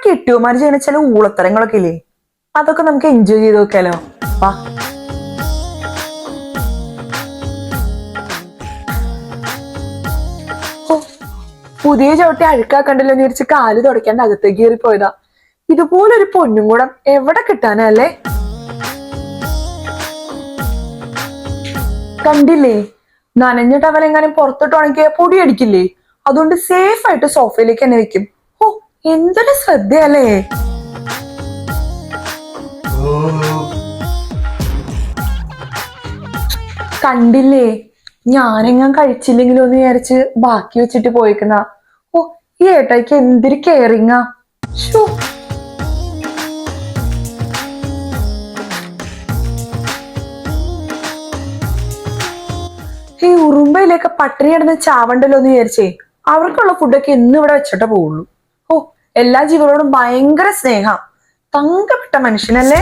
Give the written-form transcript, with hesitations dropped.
കെട്ടിയോമാര് ചെയ്യുന്ന ചില ഊളത്തരങ്ങളൊക്കെ ഇല്ലേ, അതൊക്കെ നമുക്ക് എൻജോയ് ചെയ്ത് നോക്കാലോ. വാ. പുതിയ ചവിട്ടി അഴുക്കാക്കണ്ടല്ലോ എന്ന് വിചാരിച്ച് കാല് തുടയ്ക്കാണ്ട് അകത്തേക്ക് കയറി പോയതാ. ഇതുപോലൊരു പൊന്നും കൂടം എവിടെ കിട്ടാനല്ലേ? കണ്ടില്ലേ, നനഞ്ഞ ടവലെങ്ങാനും പുറത്തോട്ട് ഉണക്കിയ പൊടി അടിക്കില്ലേ? അതുകൊണ്ട് സേഫ് ആയിട്ട് സോഫയിലേക്ക് തന്നെ വെക്കും. ഓ, എന്തൊരു ശ്രദ്ധയല്ലേ. കണ്ടില്ലേ, ഞാനെങ്ങാൻ കഴിച്ചില്ലെങ്കിലോ എന്ന് വിചാരിച്ച് ബാക്കി വെച്ചിട്ട് പോയിക്കുന്ന. ഓ, ഈ ഏട്ടായിക്ക് എന്തൊരു കെയറിങ്ങാ. ഷോ, ഈ ഉറുമ്പയിലൊക്കെ പട്ടിണി കിടന്ന് ചാവണ്ടല്ലോ എന്ന് വിചാരിച്ചേ അവർക്കുള്ള ഫുഡൊക്കെ എന്നും ഇവിടെ വെച്ചിട്ടേ പോവുള്ളൂ. ഓ, എല്ലാ ജീവനോടും ഭയങ്കര സ്നേഹം. തങ്കപ്പെട്ട മനുഷ്യനല്ലേ.